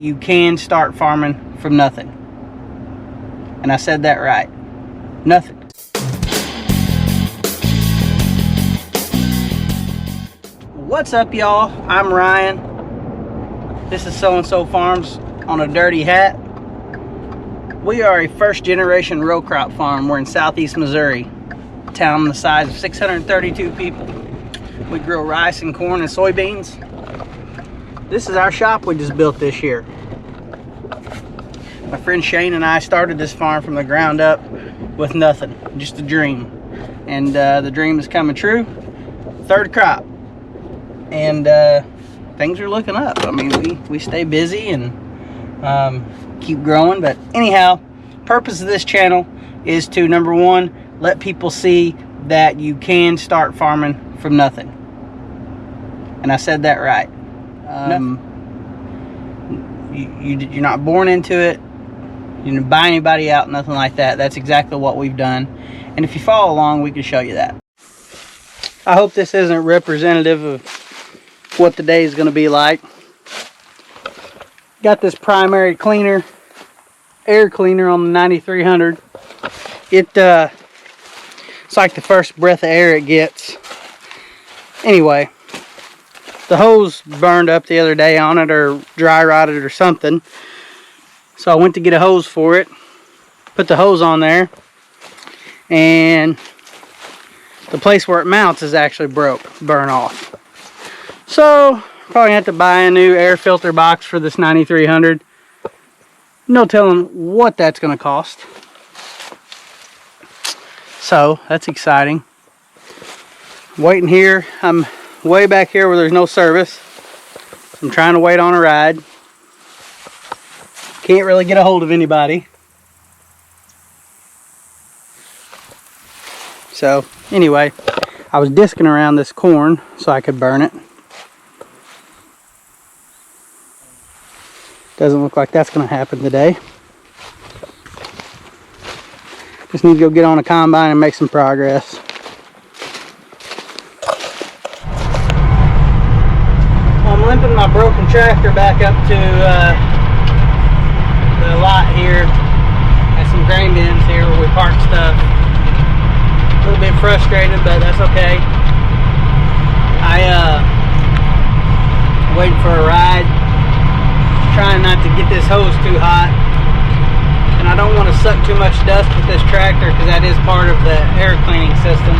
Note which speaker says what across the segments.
Speaker 1: You can start farming from nothing. And I said that right. Nothing. What's up, y'all? I'm Ryan. This is So and So Farms on a dirty hat. We are a first generation row crop farm. We're in southeast Missouri, a town the size of 632 people. We grow rice and corn and soybeans. This is our shop we just built this year. My friend Shane and I started this farm from the ground up with nothing, just a dream. And the dream is coming true. Third crop. And things are looking up. I mean, we stay busy and keep growing. But anyhow, purpose of this channel is to, number one, let people see that you can start farming from nothing. And I said that right. You're not born into it. You didn't buy anybody out, nothing like that. That's exactly what we've done. And if you follow along, we can show you that. I hope this isn't representative of what the day is going to be like. Got this primary cleaner, air cleaner on the 9300. It's like the first breath of air it gets. Anyway, the hose burned up the other day on it, or dry rotted or something. So I went to get a hose for it, put the hose on there, and the place where it mounts is actually broke, burnt off. So probably have to buy a new air filter box for this 9300. No telling what that's going to cost. So that's exciting. Waiting here. I'm way back here where there's no service. I'm trying to wait on a ride. Can't really get a hold of anybody. So anyway, I was disking around this corn so I could burn it. Doesn't look like that's going to happen today. Just need to go get on a combine and make some progress. I'm limping my broken tractor back up to the lot here. Got some grain bins here where we park stuff. A little bit frustrated, but that's okay. Waiting for a ride. Trying not to get this hose too hot. And I don't want to suck too much dust with this tractor because that is part of the air cleaning system.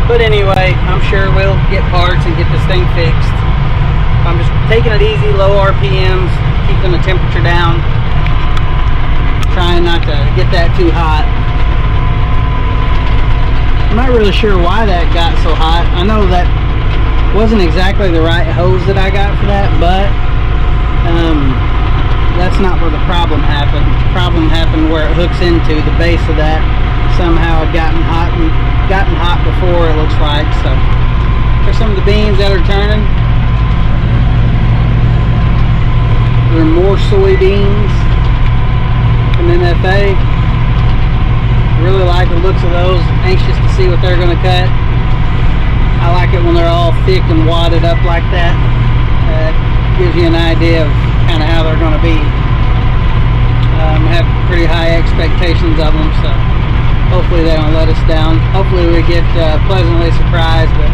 Speaker 1: But anyway, I'm sure we'll get parts and get this thing fixed. I'm just taking it easy, low RPMs, keeping the temperature down. Trying not to get that too hot. I'm not really sure why that got so hot. I know that wasn't exactly the right hose that I got for that, but that's not where the problem happened. The problem happened where it hooks into the base of that. Somehow it gotten hot before, it looks like. So there's some of the beans that are turning. There are more soybeans from MFA. Really like the looks of those. Anxious to see what they're going to cut. I like it when they're all thick and wadded up like that. Gives you an idea of kind of how they're going to be. Have pretty high expectations of them, so hopefully they don't let us down. Hopefully we get pleasantly surprised, but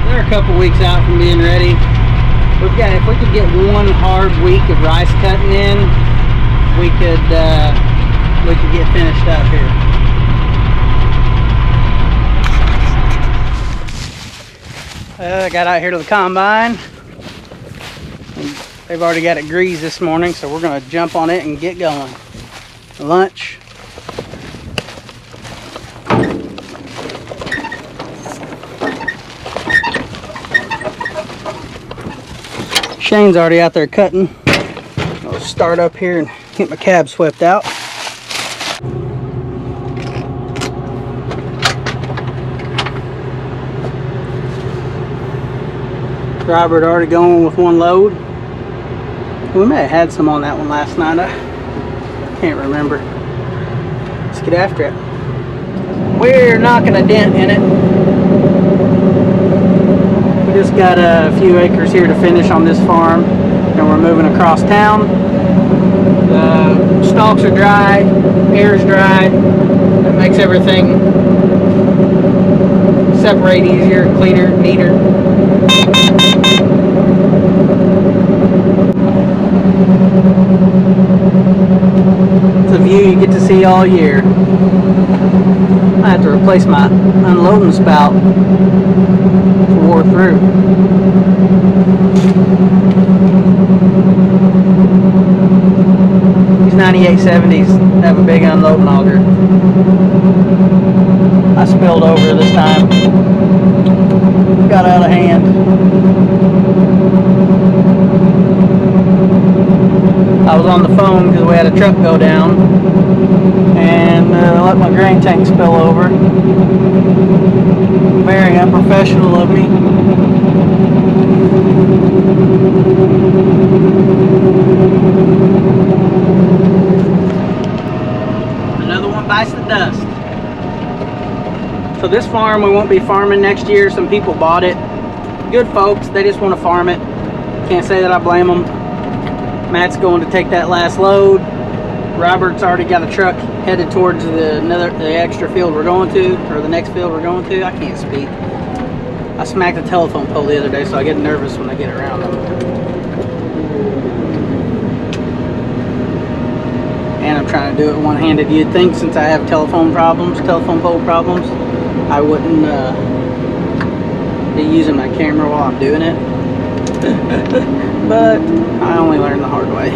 Speaker 1: they're a couple weeks out from being ready. If we could get one hard week of rice cutting in, we could get finished up here. I got out here to the combine. They've already got it greased this morning, so we're going to jump on it and get going. Lunch. Shane's already out there cutting. I'll start up here and get my cab swept out. Robert already going with one load. We may have had some on that one last night. I can't remember. Let's get after it. We're knocking a dent in it. We just got a few acres here to finish on this farm. and we're moving across town. The stalks are dry, air's dry. That makes everything separate easier, cleaner, neater. It's a view you get to see all year. I have to replace my unloading spout. It wore through. These 9870s have a big unloading auger. I spilled over this time. Got out of hand. I was on the phone because we had a truck go down and let my grain tank spill over. Very unprofessional of me. Another one bites the dust. So this farm we won't be farming next year. Some people bought it. Good folks, they just want to farm it. Can't say that I blame them. Matt's going to take that last load. Robert's already got a truck headed towards the extra field we're going to, or the next field we're going to. I can't speak. I smacked the telephone pole the other day, so I get nervous when I get around them. And I'm trying to do it one-handed. You'd think since I have telephone pole problems, I wouldn't be using my camera while I'm doing it. But I only learned the hard way.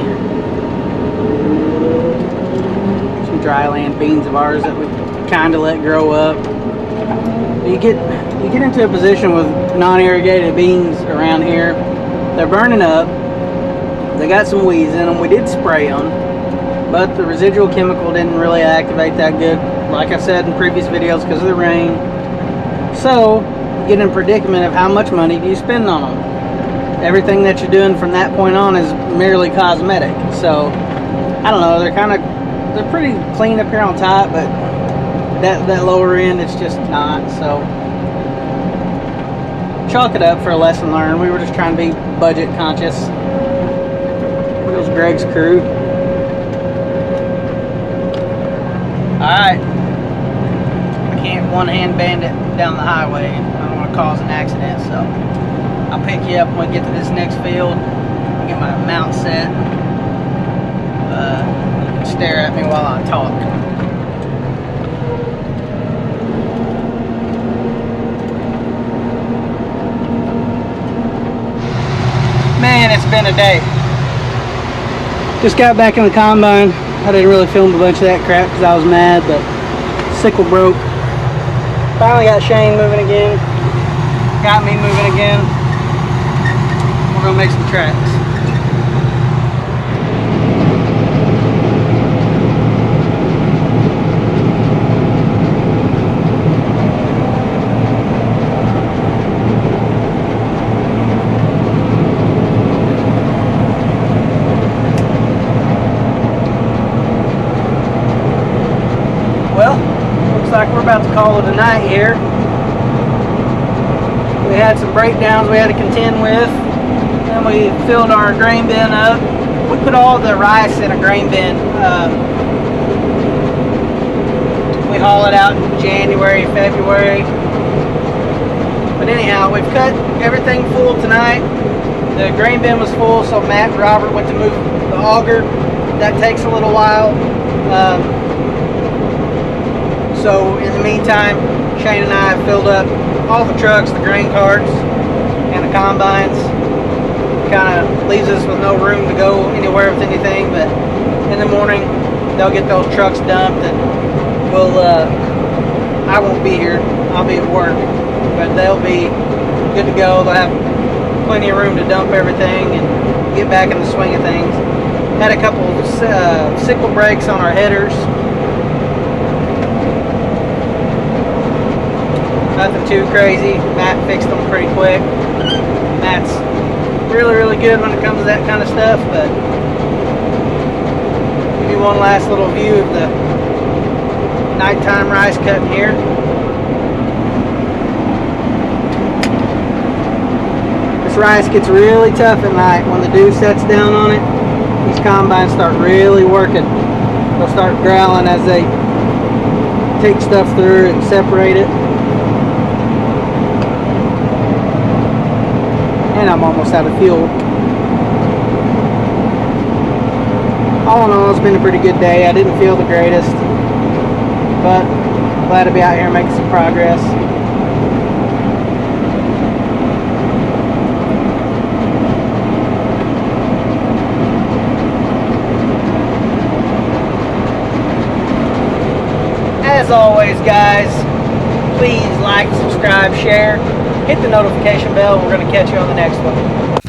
Speaker 1: Some dry land beans of ours that we kind of let grow up. You get into a position with non-irrigated beans around here. They're burning up. They got some weeds in them. We did spray them, but the residual chemical didn't really activate that good, like I said in previous videos, because of the rain. So you get in a predicament of how much money do you spend on them. Everything that you're doing from that point on is merely cosmetic. So I don't know, they're pretty clean up here on top, but that lower end it's just not. So chalk it up for a lesson learned. We were just trying to be budget conscious. There's Greg's crew. Alright, I can't one-hand bandit down the highway. I don't want to cause an accident, so I'll pick you up when we get to this next field. I'll get my mount set. You can stare at me while I talk. Man, it's been a day. Just got back in the combine. I didn't really film a bunch of that crap because I was mad, but sickle broke. Finally got Shane moving again. Got me moving again. We're gonna make some tracks. Well, looks like we're about to call it a night here. We had some breakdowns we had to contend with. Then we filled our grain bin up. We put all the rice in a grain bin. We haul it out in January, February. But anyhow, we've cut everything full tonight. The grain bin was full, so Matt and Robert went to move the auger. That takes a little while. So in the meantime, Shane and I have filled up all the trucks, the grain carts, and the combines. Kind of leaves us with no room to go anywhere with anything, but in the morning they'll get those trucks dumped, and we'll I won't be here, I'll be at work, but they'll be good to go. They'll have plenty of room to dump everything and get back in the swing of things. Had a couple sickle breaks on our headers. Nothing too crazy. Matt fixed them pretty quick. Matt's really good when it comes to that kind of stuff, but give you one last little view of the nighttime rice cutting here. This rice gets really tough at night. When the dew sets down on it, these combines start really working. They'll start growling as they take stuff through and separate it. And I'm almost out of fuel. All in all, it's been a pretty good day. I didn't feel the greatest, but glad to be out here making some progress. As always, guys, please like, subscribe, share, hit the notification bell. We're going to catch you on the next one.